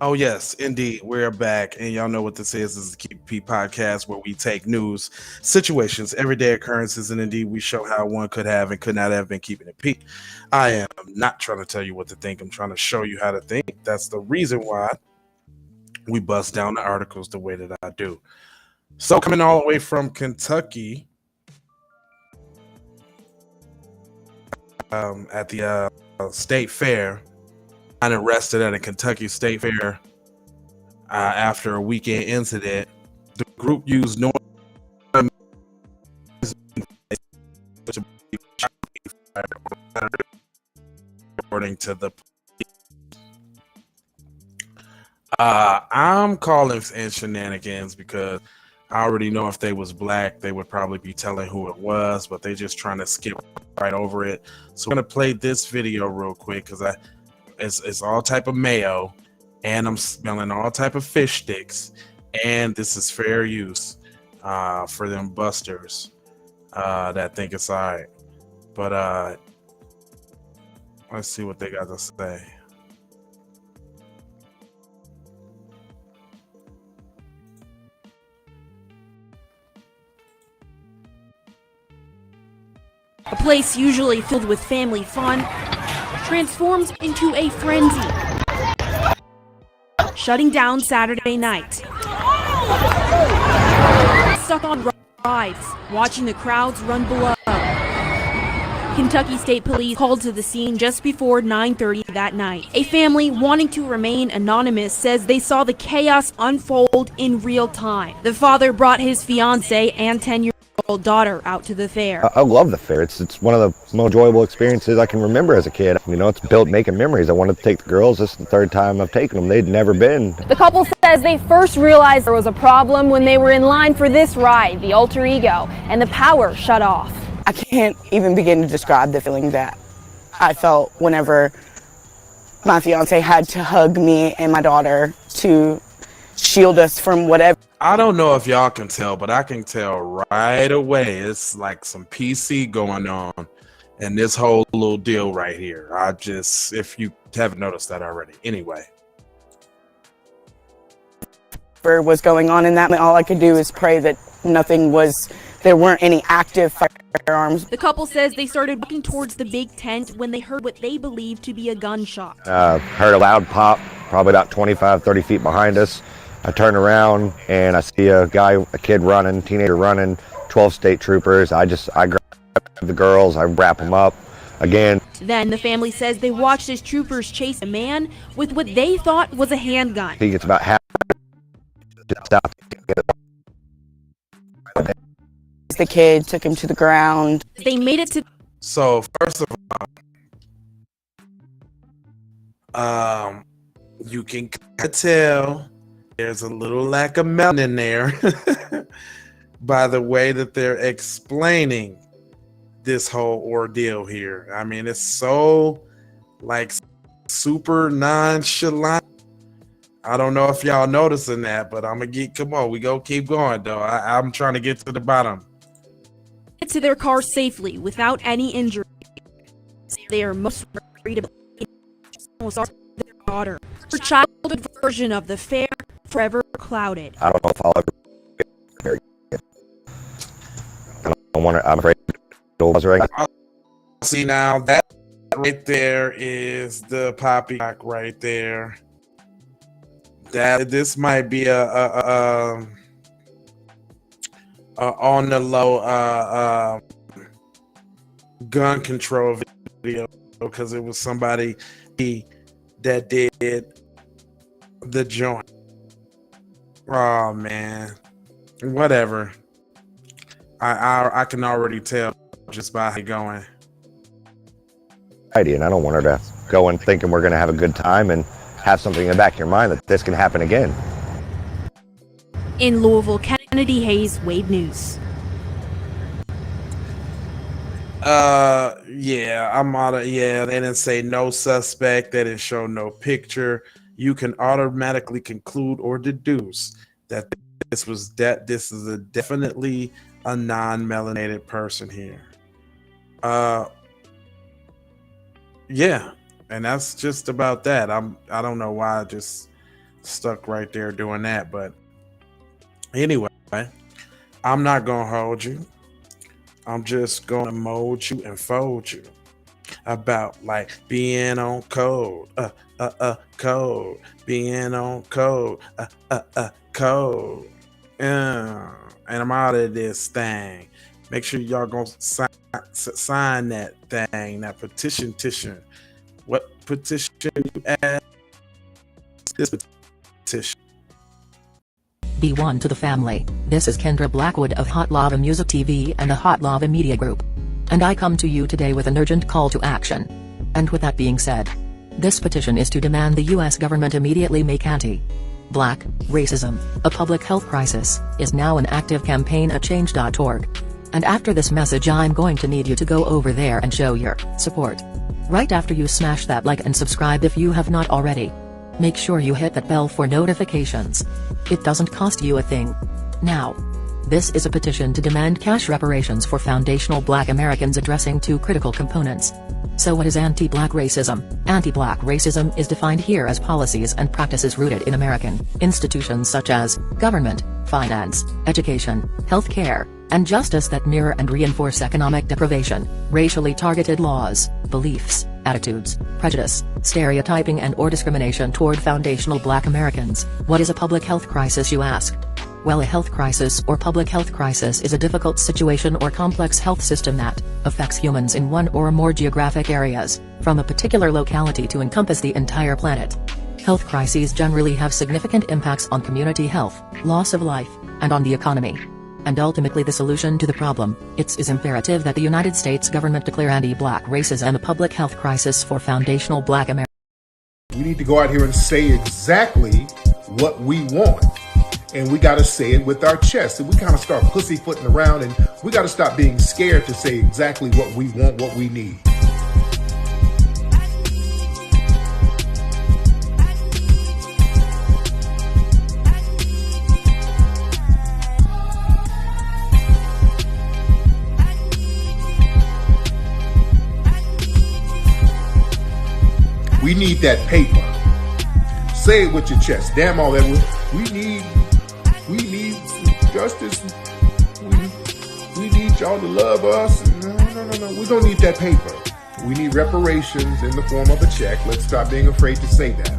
Oh yes, indeed. We're back, and y'all know what this is. This is the Keep P podcast where we take news, situations, everyday occurrences, and indeed we show how one could have and could not have been keeping it P. I am not trying to tell you what to think. I'm trying to show you how to think. That's the reason why we bust down the articles the way that I do. So coming all the way from Kentucky, at the state fair, got arrested at a Kentucky state fair after a weekend incident. The group used no according to the I'm calling in shenanigans because I already know if they was black, they would probably be telling who it was, but they just trying to skip right over it. So I'm gonna play this video real quick because it's all type of mayo, and I'm smelling all type of fish sticks, and this is fair use for them busters that think it's all right. But let's see what they got to say. A place usually filled with family fun transforms into a frenzy, shutting down Saturday night. Stuck on rides, watching the crowds run below. Kentucky State Police called to the scene just before 9:30 that night. A family wanting to remain anonymous says they saw the chaos unfold in real time. The father brought his fiancée and 10-year-old daughter out to the fair. I love the fair. It's one of the most enjoyable experiences I can remember as a kid. You know, it's built making memories. I wanted to take the girls. This is the third time I've taken them. They'd never been. The couple says they first realized there was a problem when they were in line for this ride, the Alter Ego, and the power shut off. I can't even begin to describe the feeling that I felt whenever my fiance had to hug me and my daughter to shield us from whatever. I don't know if y'all can tell, but I can tell right away. It's like some PC going on in this whole little deal right here. If you haven't noticed that already. Anyway. Was going on in that, all I could do is pray that there weren't any active firearms. The couple says they started walking towards the big tent when they heard what they believed to be a gunshot. Heard a loud pop, probably about 25, 30 feet behind us. I turn around and I see a kid running, teenager running, 12 state troopers. I grab the girls, I wrap them up again. Then the family says they watched as troopers chase a man with what they thought was a handgun. He gets about half. The kid took him to the ground. They made it to. So first of all, you can tell there's a little lack of melanin there by the way that they're explaining this whole ordeal here. I mean, it's so like super nonchalant. I don't know if y'all noticing that, but come on, we go keep going though. I'm trying to get to the bottom. Get to their car safely without any injury. They are most worried about their daughter. Her childhood version of the fair forever clouded. I don't know if I'll ever. I don't want to. I'm afraid. See now that right there is the poppycock right there. That this might be a on the low gun control video because it was somebody that did the joint. Oh man, whatever. I can already tell just by how going. And I don't want her to go in thinking we're going to have a good time and have something in the back of your mind that this can happen again. In Louisville, Kennedy Hayes, Wade News. Yeah, I'm out of. Yeah, they didn't say no suspect. They didn't show no picture. You can automatically conclude or deduce that this is definitely a non-melanated person here. Yeah, and that's just about that. I don't know why stuck right there doing that. But anyway, I'm not gonna hold you. I'm just gonna mold you and fold you about like being on code, code, being on code, code. And I'm out of this thing. Make sure y'all gonna sign that thing, that petition. What petition you ask? This petition. Be one to the family. This is Kendra Blackwood of Hot Lava Music TV and the Hot Lava Media Group. And I come to you today with an urgent call to action. And with that being said, this petition is to demand the US government immediately make anti-Black racism a public health crisis is now an active campaign at change.org. And after this message I'm going to need you to go over there and show your support. Right after you smash that like and subscribe if you have not already. Make sure you hit that bell for notifications. It doesn't cost you a thing. Now, this is a petition to demand cash reparations for foundational Black Americans addressing two critical components. So what is anti-Black racism? Anti-Black racism is defined here as policies and practices rooted in American institutions such as government, finance, education, healthcare, and justice that mirror and reinforce economic deprivation, racially targeted laws, beliefs, attitudes, prejudice, stereotyping and/or discrimination toward foundational Black Americans. What is a public health crisis, you ask? Well, a health crisis or public health crisis is a difficult situation or complex health system that affects humans in one or more geographic areas, from a particular locality to encompass the entire planet. Health crises generally have significant impacts on community health, loss of life, and on the economy. And ultimately the solution to the problem, it is imperative that the United States government declare anti-Black racism a public health crisis for foundational Black Americans. We need to go out here and say exactly what we want. And we got to say it with our chest. And we kind of start pussyfooting around, and we got to stop being scared to say exactly what we want, what we need. We need that paper. Say it with your chest. Damn all that. We need justice. We need y'all to love us. No. We don't need that paper. We need reparations in the form of a check. Let's stop being afraid to say that.